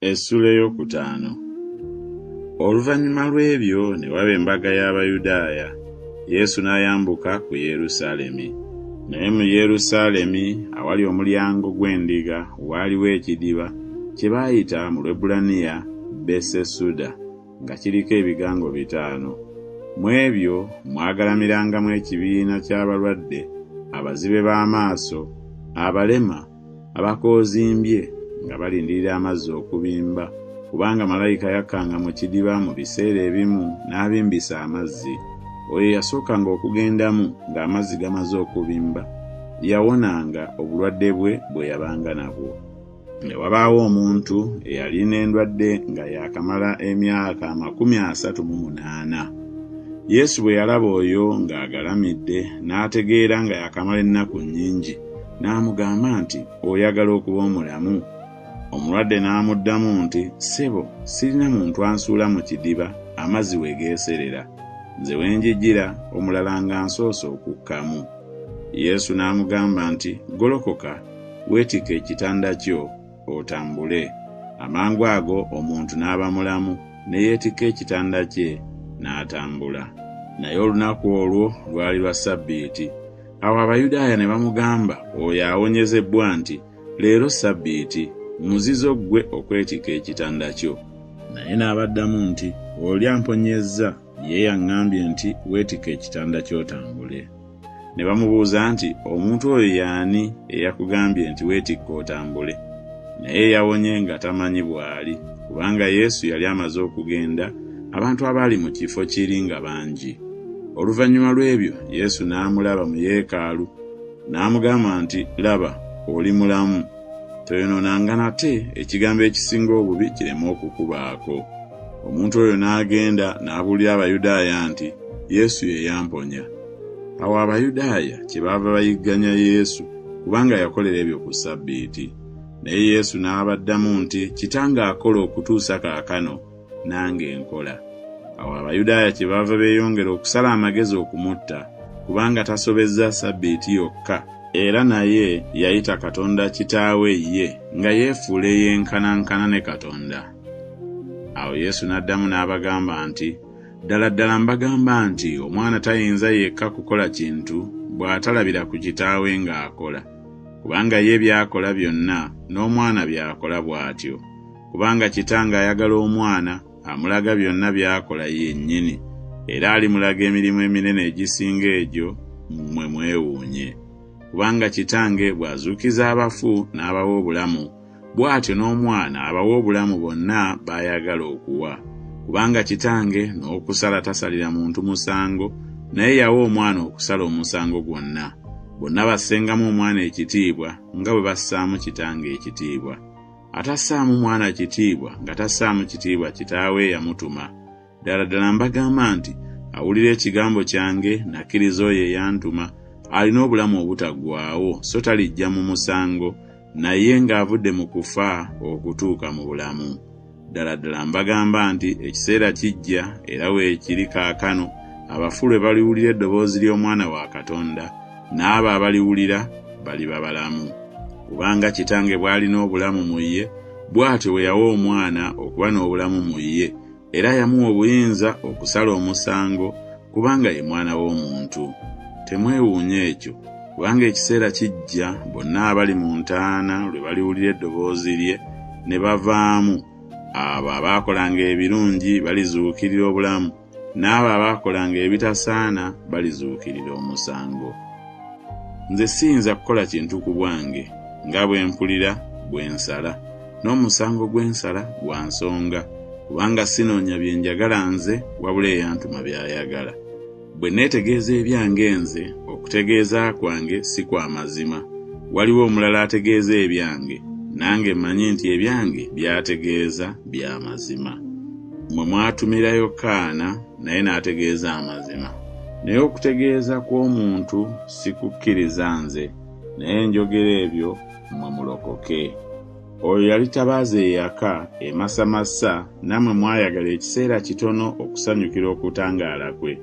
Essula ey'okutaano. Oluvannyuma lw'ebyo ne waba embaga y'Abayudaaya, Yesu n'ayambuka ku Yerusaalemi. Naye mu Yerusaalemi awali omulyango gw'endiga waaliwo ekidiba kye baayita mu Lwebbulaniya Besesuda, nga kiriko ebigango 5. Mu ebyo mwagalamirangamu ekibiina ky'abalwadde, abazibe b'amaaso, abalema, abakoozimbye, nga balindirira amazzi okubimba, kubanga malayika yakkanga mu kidiba mu biseera ebimu n'abimbisa amazzi. Oyo yasookanga okugendamu ng'amazzi gamaze okubimba, yawonanga obulwadde bwe yabanga nabwo. Ne wabaawo omuntu eyalina endwadde nga yakamala emyaka 38. Yesu bwe yalaba oyo ng'agalamidde n'ategeera nga yakamala ennaku nnyingi, n'amugamba nti, "Oyagala okuba omulamu?" Omulwadde n'amuddamu nti, "Ssebo, sirina muntu ansuula mu kidiba amazzi weegeeserera. Nze wenjijjira omulala ng'ansoose okukkamu." Yesu n'amugamba nti, "Golokoka, weetike ekitanda kyo, otambule." Amangu ago omuntu n'aba mulamu, ne yeetika ekitanda kye n'atambula. Naye olunaku olwo lwali lwa Ssabbiiti. Awo Abayudaaya ne bamugamba oyo awonyezebbwa nti, "Leero Ssabbiiti, muzizo ggwe okwetika ekitanda kyo." Naye n'abaddamu nti, "Oli amponyezza, ye yaŋŋambye nti weetika ekitanda ky'otambule." Ne bamubuuza nti, "Omuntu oyo y'ani eyakugambye nti weetikka otambule?" Naye yawonye nga tamanyi bw'ali, kubanga Yesu yali amaze okugenda, abantu abaali mu kifo kiri nga bangi. Oluvannyuma lw'ebyo Yesu n'amulaba mu Yeekaalu, n'amugamba nti, "Laba, oli mulamu. Toyonoonanga nate ekigambo ekisinga obubi kireme okukubaako." Omuntu oyo n'agenda n'abuulira Abayudaaya nti Yesu ye yamponya. Awo Abayudaaya kyebaava bayigganya Yesu, kubanga yakolera ebyo ku Ssabbiiti. Naye Yesu n'abaddamu nti, "Kitange akola okutuusa kaakano, nange nkola." Awo Abayudaaya kyebaava beeyongera okusala amagezi okumutta, kubanga tasobezza Ssabbiiti yokka, era naye yayita Katonda Kitaawe ye nga yeefuula eyenkanankana ne Katonda. Awo Yesu n'addamu n'abagamba nti, "Ddala ddala mbagamba nti omwana tayinza yekka kukola kintu bw'atalabira ku Kitaawe ng'akola. Kubanga ye by'akola byonna n'omwana by'akola bw'atyo. Kubanga Kitange ayagala omwana amulaga byonna by'akola yennyini, era alimulaga emirimu eminene egisinga egyo mmwe mwewuunye. Kubanga Kitange bw'azuukiza abafu n'abawa obulamu, bw'atyo n'omwana abawa obulamu bonna b'ayagala okuwa. Kubanga Kitange n'okusala tasalira muntu musango, naye yawa omwana okusala omusango gwonna. Bonna bassengamu omwana ekitiibwa nga bwe bassaamu Kitange ekitiibwa. Atassaamu mwana kitiibwa nga tassaamu kitiibwa Kitaawe eyamutuma. Ddala ddala mbagamba nti awulira ekigambo kyange n'akkiriza oyo eyantuma, alina obulamu obutaggwaawo, so talijja mu musango, naye ng'avudde mu kufa okutuuka mu bulamu. Ddala ddala mbagamba nti ekiseera kijja, era weekiri kaakano, abafu lwe baliwulira eddoboozi ly'Omwana wa Katonda, n'abo abaliwulira baliba balamu. Kubanga Kitange bw'alina obulamu mu ye, bw'atyo bwe yawa omwana okuba n'obulamu mu ye, era yamuwa obuyinza okusala omusango, kubanga ye mwana w'omuntu. Temwewuunye ekyo, kubanga ekiseera kijja bonna abali mu ntaana lwe baliwulira eddoboozi lye ne bavaamu. Abo abaakolanga ebirungi balizuukirira obulamu, n'abo abaakolanga ebitasaana balizuukirira omusango. Nze siyinza kukola kintu ku bwange, nga bwe mpulira bwe nsala, n'omusango gwe nsala gwa nsonga, kubanga sinoonya bye njagala nze, wabula eyantuma by'ayagala. Bwe neetegeeza ebyange nze, okutegeeza kwange si kwa mazima. Waliwo omulala ategeeza ebyange, nange mmanyi nti ebyange by'ategeeza bya mazima. Mmwe mwatumira Yokaana, naye n'ategeeza amazima. Naye okutegeeza kw'omuntu si kukkiriza nze, naye njogera ebyo mmwe mulokoke. Oyo yali tabaaza eyaka emasamasa, nammwe mwayagala ekiseera kitono okusanyukira okutangaala kwe.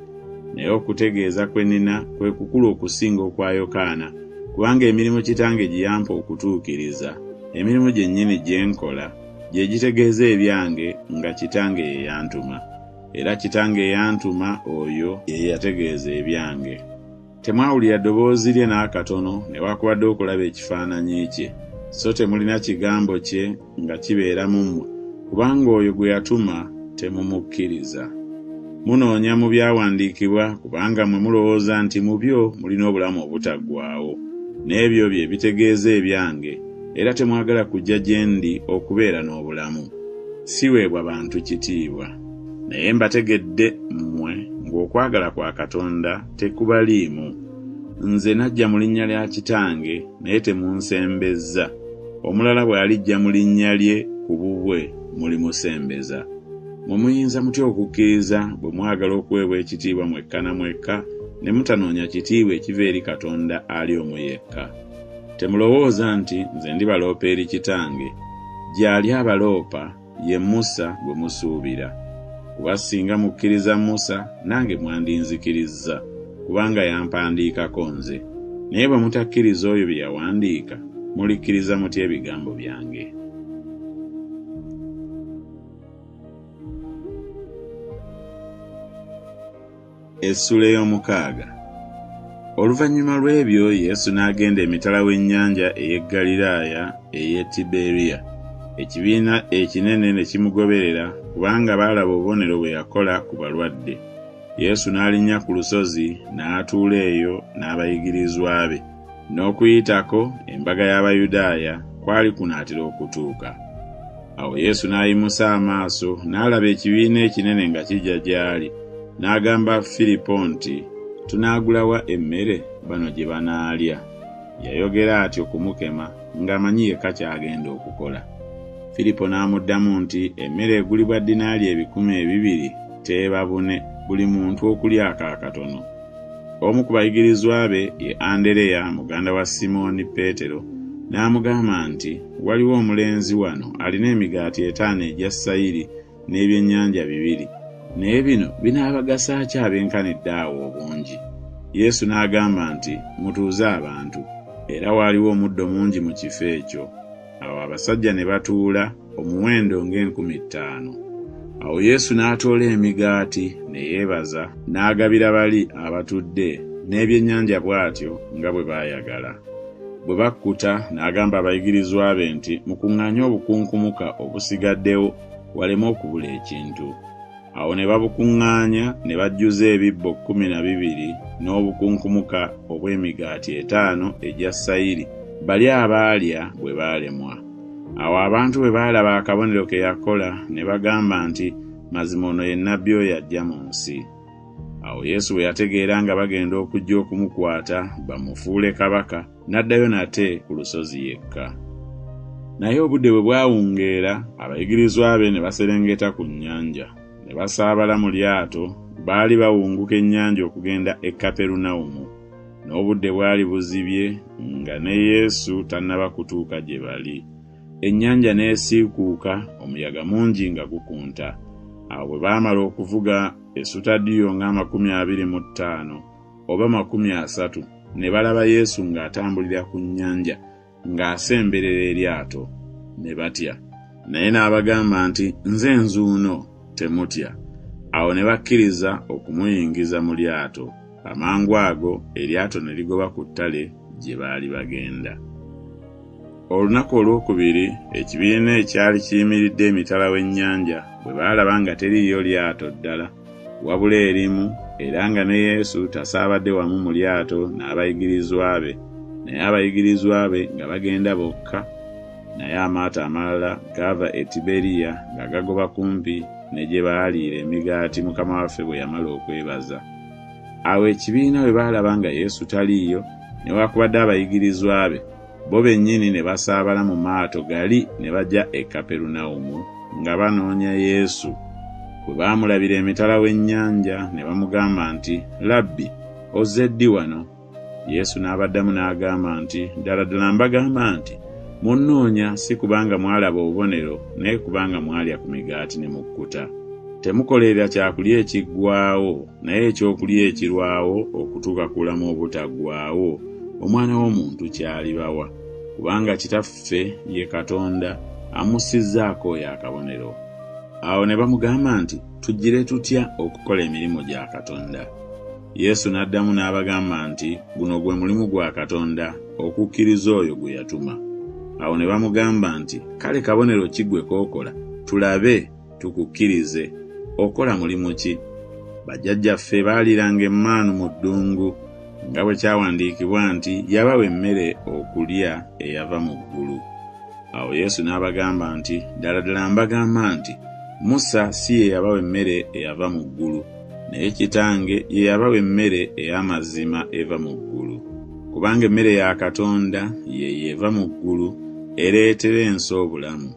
Naye okutegeeza kwe nina kwe kukulu okusinga okwa Yokaana, kubanga emirimu Kitange gye yampa okutuukiriza, emirimu gyennyini gye nkola gye gitegeeza ebyange nga Kitange ye yantuma, era Kitange ye yantuma oyo ye yategeeza ebyange. Temwawulira ddoboozi lye n'akatono newaakubadde okulaba ekifaananyi kye, so temulina kigambo kye nga kibeera mu mmwe, kubanga oyo gwe yatuma temumukkiriza. Munoonya mu byawandiikibwa kubanga mwe mulowooza nti mu byo mulina obulamu obutaggwaawo, n'ebyo bye bitegeeza ebyange, era temwagala kujja gye ndi okubeera n'obulamu. Siweebwa bantu kitiibwa, naye mbategedde mmwe ng'okwagala kwa Katonda tekubaliimu. Nze najja mu linnya lya Kitange naye temunsembezza, omulala bw'alijja mu linnya lye ku bubwe mulimusembeza. Mwe muyinza mutya okukkiriza bwe mwagala okuweebwa ekitiibwa mwekka na mwekka ne mutanoonya kitiibwa ekiva eri Katonda ali omu yekka? Temulowooza nti nze ndibaloopa eri Kitange. Gy'ali abaloopa ye Musa gwe musuubira. Kuba singa mukkiriza Musa nange mwandinzikirizza, kubanga yampandiikako nze. Naye bwe mutakkiriza oyo bye yawandiika, mulikkiriza mutya ebigambo byange? Essula ey'omukaaga. Oluvannyuma lw'ebyo Yesu n'agenda emitala w'ennyanja ey'e Ggaliraaya ey'e Tiberiya. Ekibiina ekinene ne kimugoberera kubanga baalaba obubonero bwe yakola ku balwadde. Yesu n'alinnya ku lusozi n'atuula eyo n'abayigirizwa be. N'okuyitako embaga y'Abayudaaya kwali kunaatira okutuuka. Awo Yesu n'ayimusa amaaso n'alaba ekibiina ekinene nga kijja gy'ali. N'agamba Filipo nti, tunaagulawa emmere bano gye banaalya? Yayogera atyo kumukema ng'amanyi yekka ky'agenda okukola. Filipo n'amuddamu nti, emmere egulibwa dinaali 200 teeba bune buli muntu okulyako akatono. Omu ku bayigirizwa be ye Andereya muganda wa Simooni Peetero n'amugamba nti, waliwo omulenzi wano alina emigaati 5 egya sayiri n'ebyennyanja 2, naye bino binaabagasa ki abenkanidde awo obungi? Yesu n'agamba nti, mutuuze abantu. Era waaliwo omuddo mungi mu kifo ekyo. Awo abasajja ne batuula omuwendo ng'enkumi 5. Awo Yesu n'atoola emigaati ne yeebaza n'agabira bali abatudde, n'ebyennyanja bw'atyo nga bwe baayagala. Bwe bakkuta n'agamba abayigirizwa be nti, mukuŋŋaanye obukunkumuka obusigaddewo waleme okubula ekintu. Awo ne babukuŋŋaanya ne bajjuza ebibbo 12 n'obukunkumuka obw'emigaati 5 egya sayiri, bali abaalya bwe baalemwa. Awo abantu bwe baalaba akabonero ke yakola ne bagamba nti, mazima ono ye nnabbi oyo ajja mu nsi. Awo Yesu bwe yategeera nga bagenda okujja okumukwata bamufuule kabaka, n'addayo nate ku lusozi yekka. Naye obudde bwe bwawungeera, abayigirizwa be ne baserengeta ku nnyanja. Ne basaabala mu lyato, baali bawunguka ennyanja okugenda e Kaperunawumu. N'obudde bwali buzibye nga ne Yesu tannaba kutuuka gye bali. Ennyanja n'esiikuuka, omuyaga mungi nga gukunta. Awo bwe baamala okuvuga esutadiyo nga 25 oba 30, ne balaba Yesu ng'atambulira ku nnyanja, ng'asemberera eryato. Ne batya. Naye n'abagamba nti, nze nzuuno, temutya. Awo ne bakkiriza okumuyingiza mu lyato. Amangwago eryato ne ligoba ku ttale gye baali bagenda. Olunaku olwokubiri ekibiina ekyali kiyimiridde emitala w'ennyanja bwe baalaba nga teriiyo lyato ddala wabula erimu, era nga ne Yesu tasaabadde wamu mu lyato n'abayigirizwa be, naye abayigirizwa be nga bagenda bokka, naye amaato amalala gaava e Tiberiya nga gagoba kumpi ne gye baaliira emigaati Mukama waffe bwe yamala okwebaza. Awo ekibiina bwe baalaba nga Yesu taliiyo, newaakubadde abayigirizwa be, bo bennyini ne basaabala mu maato gali ne bajja e Kaperunawumu nga banoonya Yesu. Bwe baamulabira emitala w'ennyanja ne bamugamba nti, Labbi, ozze ddi wano? Yesu n'abaddamu n'agamba nti, ddala ddala mbagamba nti, munnoonya si kubanga mwalaba obubonero, naye kubanga mwalya ku migaati ne mukkuta. Temukolerera kyakulya ekiggwaawo, naye ekyokulya ekirwawo okutuuka ku bulamu obutaggwaawo, Omwana w'Omuntu ky'alibawa. Kubanga Kitaffe ye Katonda, amusizzaako oyo akabonero. Awo ne bamugamba nti, tugire tutya okukola emirimu gya Katonda? Yesu n'addamu n'abagamba nti, guno gwe mulimu gwa Katonda, okukkiriza oyo gwe yatuma. Awo ne bamugamba nti, kale kabonero ki gwe kookola? Tulabe tukukkirize. Okola mulimu ki? Bajjajjaffe baaliranga emmaanu mu ddungu, nga bwe kyawandiikibwa nti, yabawa emmere okulya eyava mu ggulu. Awo Yesu n'abagamba nti, ddala ddala mbagamba nti, Musa si ye yabawa emmere eyava mu ggulu, naye Kitange ye yabawa emmere ey'amazima eva mu ggulu. Kubanga emmere ya Katonda ye eva mu ggulu, ereetera ensi obulamu.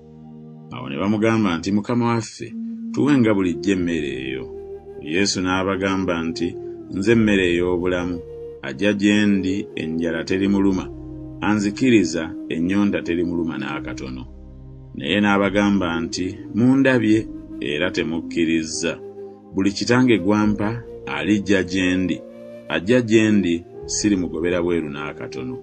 Awo ne bamugamba nti, Mukama waffe, tuwenga bulijjo emmere eyo. Yesu n'abagamba nti, nze emmere ey'obulamu, ajja gye ndi enjala terimuluma, anzikiriza ennyonta terimuluma n'akatono. Naye n'abagamba nti, mundabye era temukkiriza. Buli Kitange gwampa alijja gye ndi, ajja gye ndi sirimugobera bweru n'akatono.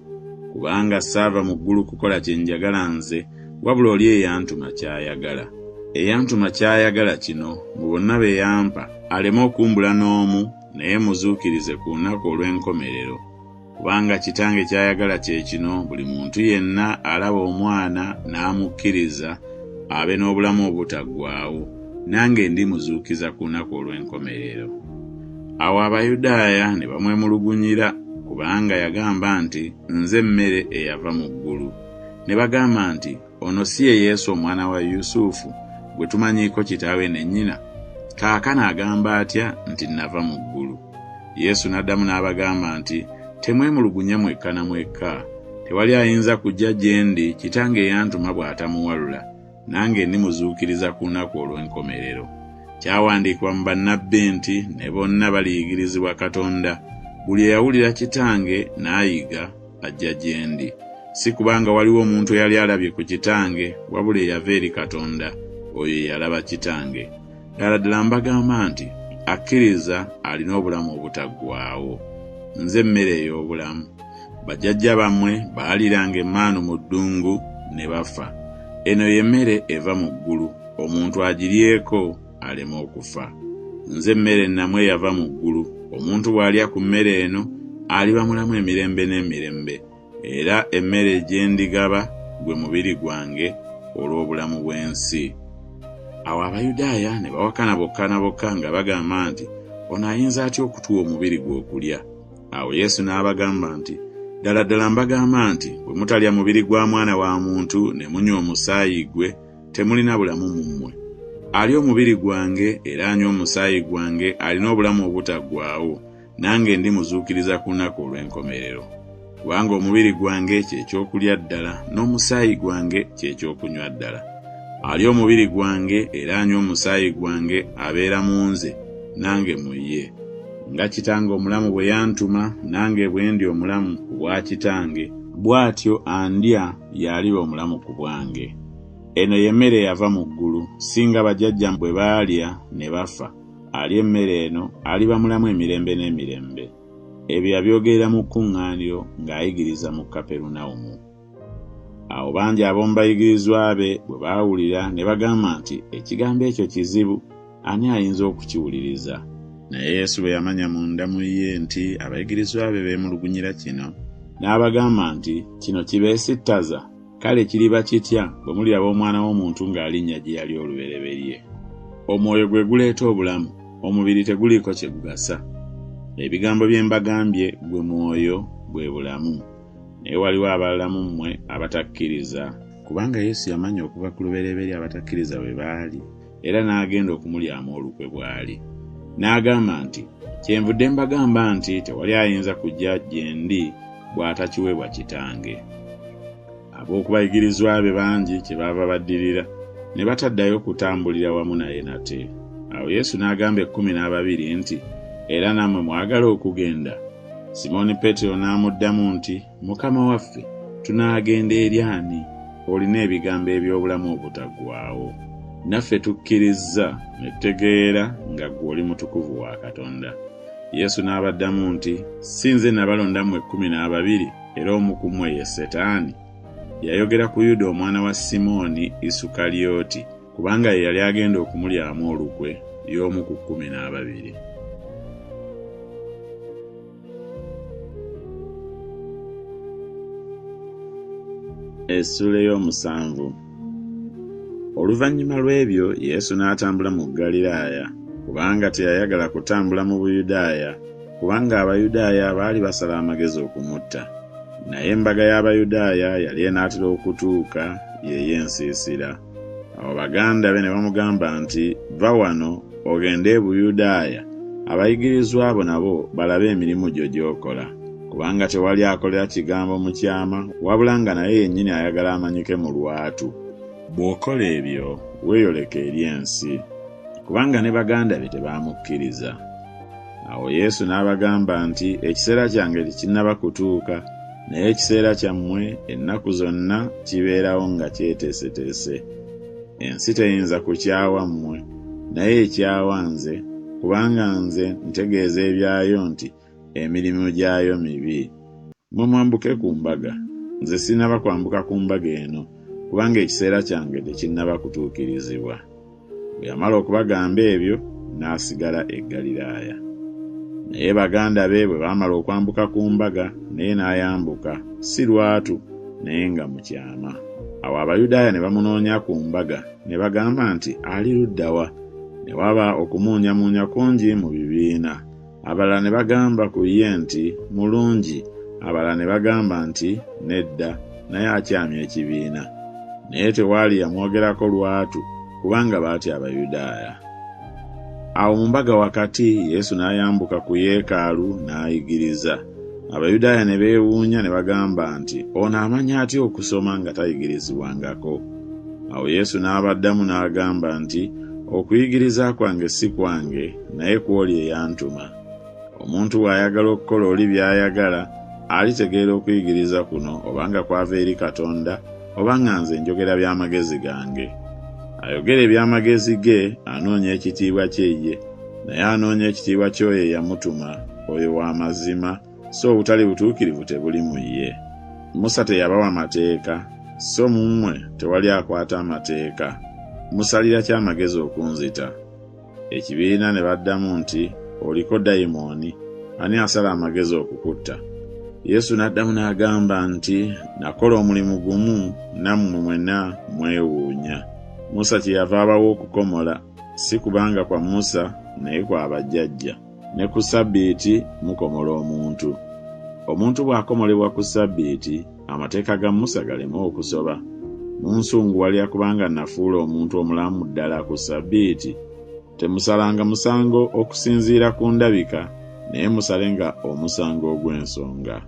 Kubanga saava mu ggulu kukola kye njagala nze, wabula oli eyantuma ky'ayagala. Eyantuma ky'ayagala kino, mu bonna be yampa, aleme okumbula n'omu, naye muzuukirize ku lunaku olw'enkomerero. Kubanga Kitange ky'ayagala kye kino, buli muntu yenna alaba Omwana n'amukkiriza abe n'obulamu obutaggwaawo, nange ndimuzuukiza ku lunaku olw'enkomerero. Awo Abayudaaya ne bamwemulugunyira, kubanga yagamba nti, nze mmere eyava mu ggulu. Ne bagamba nti, ono si ye Yesu omwana wa Yusufu, gwe tumanyiiko kitaawe ne nnyina? Kaakano agamba atya nti nava mu ggulu? Yesu n'addamu n'abagamba nti, temwemulugunya mwekka na mwekka. Tewali ayinza kujja gye ndi Kitange eyantuma bw'atamuwalula, nange ndimuzuukiriza ku lunaku olw'enkomerero. Kyawandiikibwa mu bannabbi nti, ne bonna baliyigirizibwa Katonda. Buli eyawulira Kitange n'ayiga ajja gye ndi. Si kubanga waliwo omuntu eyali alabye ku Kitange, wabula eyava eri Katonda, oyo yalaba Kitange. Ddala ddala mbagamba nti, akkiriza alina obulamu obutaggwaawo. Nze mmere ey'obulamu. Bajjajja bammwe baaliranga emmaanu mu ddungu ne bafa. Eno y'emmere eva mu ggulu, omuntu agiryeko aleme okufa. Nze mmere nammwe yava mu ggulu, omuntu bw'alya ku mmere eno aliba mulamu emirembe n'emirembe, era emmere gye ndigaba gwe mubiri gwange olw'obulamu bw'ensi. Awo Abayudaaya ne bawakana bokka na bokka nga bagamba nti, ono ayinza atya okutuwa omubiri gw'okulya? Awo Yesu n'abagamba nti, ddala ddala mbagamba nti, bwe mutalya mubiri gwa Mwana wa Muntu ne munywa omusaayi gwe, temulina bulamu mu mmwe. Alya omubiri gwange era anywa omusaayi gwange alina obulamu obutaggwaawo, nange ndimuzuukiriza ku lunaku olw'enkomerero. Kubanga omubiri gwange ky'ekyokulya ddala, n'omusaayi gwange ky'ekyokunywa ddala. Alya omubiri gwange era anywa omusaayi gwange abeera mu nze, nange mu ye. Nga Kitange omulamu bwe yantuma, nange bwe ndi omulamu ku bwa Kitange, bw'atyo andya y'aliba omulamu ku bwange. Eno y'emmere yava mu ggulu, singa bajjajja bwe baalya ne bafa. Alya emmere eno aliba mulamu emirembe n'emirembe. Ebyo yabyogerera mu kkuŋŋaaniro ng'ayigiriza mu Kaperunawumu. Awo bangi ab'omu bayigirizwa be bwe baawulira ne bagamba nti, ekigambo ekyo kizibu, ani ayinza okukiwuliriza? Naye Yesu bwe yamanya munda mu ye nti abayigirizwa be beemulugunyira kino, n'abagamba nti, kino kibeesittaza, kale kiriba kitya bwe muliraba Omwana w'Omuntu ng'alinnya gye yali olubereberye? Omwoyo gwe guleeta obulamu, omubiri teguliiko kye gugasa. Ebigambo bye mbagambye gwe mwoyo bwe bulamu. Naye waliwo abalala mu mmwe abatakkiriza, kubanga Yesu yamanya okuva ku lubereberye abatakkiriza bwe baali, era n'agenda okumulyamu olukwe bw'ali. N'agamba nti, kyenvudde mbagamba nti tewali ayinza kujja gye ndi bw'atakiweebwa Kitange. Ab'okubayigirizwa be bangi kyebaava baddirira, ne bataddayo kutambulira wamu naye nate. Awo Yesu n'agamba 12 nti, era nammwe mwagala okugenda? Simooni Peetero n'amuddamu nti, Mukama waffe, tunaagenda eri ani? Olina ebigambo eby'obulamu obutaggwaawo. Naffe tukkiriza ne tutegeera nga ggwe oli mutukuvu wa Katonda. Yesu n'abaddamu nti, si nze nabalonda mmwe 12, era omu ku mmwe ye Setaani? yayogera ku Yuda omwana wa Simooni Isukaliyoti, kubanga ye yali agenda okumulyamu olukwe y'omu ku 12. Essula y'omusanvu. Oluvannyuma lw'ebyo Yesu n'atambula mu Ggaliraaya, kubanga teyayagala kutambula mu Buyudaaya, kubanga Abayudaaya baali basala amagezi okumutta. Naye embaga y'Abayudaaya yali enaatera okutuuka y'ensiisira. Awo baganda be ne bamugamba nti, "Vva wano ogende e Buyudaaya, abayigirizwa abo nabo balabe emirimu gyo gy'okola." Kubanga tewali akolera kigambo mu kyama, wabula nga naye yennyini ayagala amanyike mu lwatu. Bw'okola ebyo weeyoleka eri ensi. Kubanga ne baganda be tebaamukkiriza. Awo Yesu n'abagamba nti, "Ekiseera kyange tekinnaba kutuuka, naye ekiseera kyammwe ennaku zonna kibeerawo nga kyeteeseteese. Ensi teyinza kukyawa mmwe, naye ekyawa nze, kubanga nze ntegeeza ebyayo nti emirimu gyayo mibi. Mmwe mwambuke ku mbaga, nze sinnaba kwambuka ku mbaga eno, kubanga ekiseera kyange tekinnaba kutuukirizibwa." Bwe yamala okubagamba ebyo, n'asigala e Ggaliraaya. Naye baganda be bwe baamala okwambuka ku mbaga, naye n'ayambuka, si lwatu, naye nga mu kyama. Awo Abayudaaya ne bamunoonya ku mbaga, ne bagamba nti, "Ali ludda wa?" Ne waba okumuunyamuunya kungi mu bibiina. Abalala ne bagamba ku ye nti, "Mulungi," abalala ne bagamba nti, "Nedda, naye akyamya ekibiina." Naye tewaali yamwogerako lwatu, kubanga baatya Abayudaaya. Awo mu mbaga wakati Yesu n'ayambuka ku yeekaalu n'ayigiriza. Abayudaaya ne beewuunya ne bagamba nti, "Ono amanya atya okusoma nga tayigirizibwangako?" Awo Yesu n'abaddamu n'agamba nti, "Okuyigiriza kwange si kwange, naye kw'oli eyantuma. Omuntu bw'ayagala okukola oli by'ayagala, alitegeera okuyigiriza kuno obanga kwava eri Katonda, obanga nze njogera by'amagezi gange. Ayogera eby'amagezi ge anoonya ekitiibwa kye ye, naye anoonya ekitiibwa ky'oyo eyamutuma, oyo wa mazima, so obutali butuukirivu tebuli mu ye. Musa teyabawa mateeka, so mu mmwe tewali akwata amateeka. Musalira ki amagezi okunzita?" Ekibiina ne baddamu nti, "Oliko dayimooni, ani asala amagezi okukutta?" Yesu n'addamu n'agamba nti, "Nakola omulimu gumu, nammwe mwenna mwewuunya. Musa kyeyava abawo okukomola, si kubanga kwa Musa naye kwa bajjajja. Ne ku Ssabbiiti mukomola omuntu. Omuntu bw'akomolebwa ku Ssabbiiti, amateeka ga Musa galeme okusoba. Munsunguwalira kubanga nafuula omuntu omulamu ddala ku Ssabbiiti. Temusalanga musango okusinziira ku ndabika, naye musalenga omusango ogw'ensonga."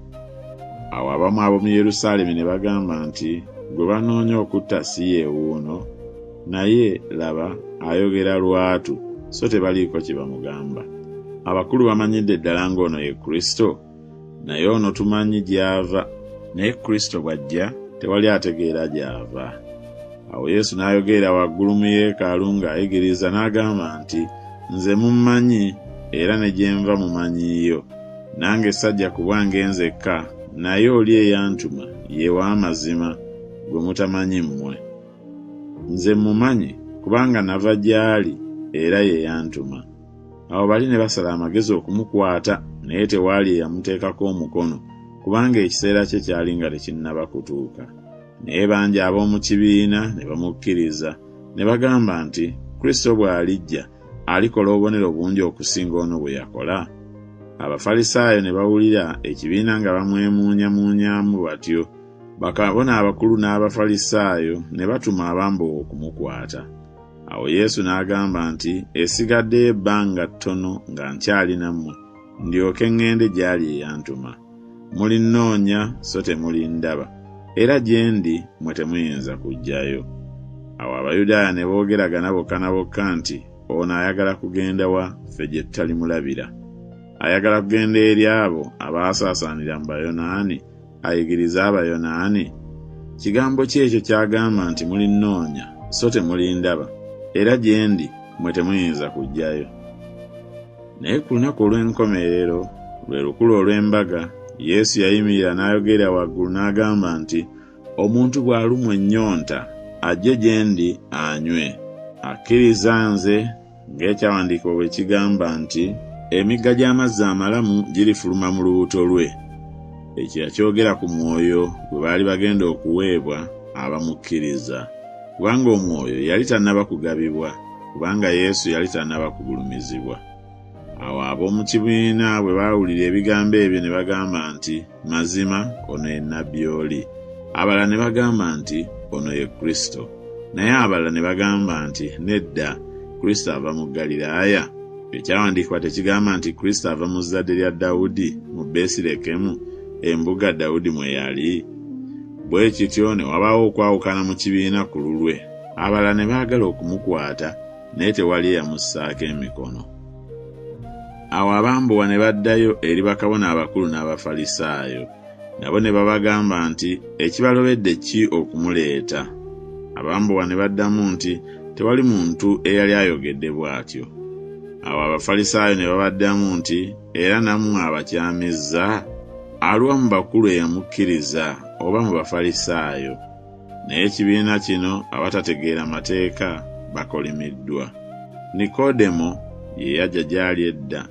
Awo abamu ab'omu Yerusaalemi ne bagamba nti, "Gwe banoonya okutta si ye wuuno, naye laba ayogera lwatu, so tebaliiko kye bamugamba. Abakulu bamanyidde ddala ng'ono ye Kristo, naye ono tumanyi gy'ava, naye Kristo bw'ajja tewali ategeera gy'ava." Awo Yesu n'ayogerera waggulu mu yeekaalu ng'ayigiriza n'agamba nti, "Nze mummanyi era ne gye nva mumanyiiyo. Nange sajja ku bwange nzekka, naye oli eyantuma ye w'amazima, gwe mutamanyi mmwe. Nze mumanyi kubanga nava gy'ali era ye yantuma." Awo bali ne basala amagezi okumukwata, naye tewaali eyamuteekako omukono, kubanga ekiseera kye kyali nga tekinnaba kutuuka. Naye bangi ab'omu kibiina ne bamukkiriza, ne bagamba nti, "Kristo bw'alijja, alikola obubonero bungi okusinga ono bwe yakola?" Abafalisaayo ne bawulira ekibiina nga bamwemuunyamuunyaamu batyo. Bakabona abakulu n'Abafalisaayo ne batuma abambowa okumukwata. Awo Yesu n'agamba nti, "Esigaddeyo ebbanga ttono nga nkyali nammwe, ndyoke ŋŋende gy'ali eyantuma. Mulinnoonya so temulindaba, era gye ndi mmwe temuyinza kujjayo." Awo Abayudaaya ne boogeragana bokka na bokka nti, "Ono ayagala kugenda wa, ffe gye tutalimulabira? Ayagala kugenda eri abo abaasaasaanira mu Bayonaani, ayigiriza Abayonaani? Kigambo ki ekyo kyagamba nti mulinnoonya so temulindaba, era gye ndi mmwe temuyinza kujjayo?" Naye ku lunaku olw'enkomerero, lwe lukulu olw'embaga, Yesu yayimirira n'ayogerera waggulu n'agamba nti, Omuntu bw'alumwa ennyonta ajje gye ndi anywe. Akkiriza nze ng'ekyawandiikibwa bwe kigamba nti emigga gy'amazzi amalamu girifuluma mu lubuto lwe. Ekyo yakyogera ku mwoyo gwe baali bagenda okuweebwa abamukkiriza. Kubanga omwoyo yali tannaba kugabibwa, kubanga Yesu yali tannaba kugulumizibwa. Awo ab'omu kibiina bwe baawulira ebigambo ebyo ne bagamba nti, mazima ono ye nnabbi oli. Abalala ne bagamba nti, ono ye Kristo. Naye abalala ne bagamba nti, nedda, Kristo ava mu Ggaliraaya. Ekyawandiikibwa tekigamba nti Kristo ava mu zzadde lya Dawudi mu Besirekemu, embuga Dawudi mwe yali? Bwe kityo ne wabaawo okwawukana mu kibiina ku lulwe. Abalala ne baagala okumukwata, naye tewali yamussaako emikono. Awo abambowa ne baddayo eri bakabona abakulu n'Abafalisaayo. Nabo ne babagamba nti, ekibalobedde ki okumuleeta? Abambowa ne baddamu nti, tewali muntu eyali ayogedde bw'atyo. Awo Abafalisaayo ne babaddamu nti, era nammwe abakyamizza? Aluwa mu bakulu eyamukkiriza oba mu Bafalisaayo? Naye ekibiina kino abatategeera mateeka bakolimiddwa. Nikodemo ye yajja gy'ali edda,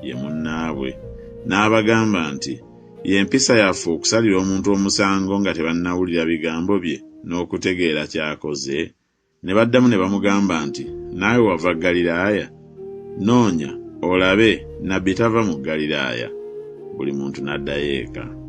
ye munnaabwe, n'abagamba nti, y'empisa yaffe okusalira omuntu omusango nga tebannawulira bigambo bye n'okutegeera ky'akoze? Ne baddamu ne bamugamba nti, naawe wava Ggaliraaya? Noonya olabe, nnabbi tava mu Ggaliraaya. Buli muntu n'addayo eka.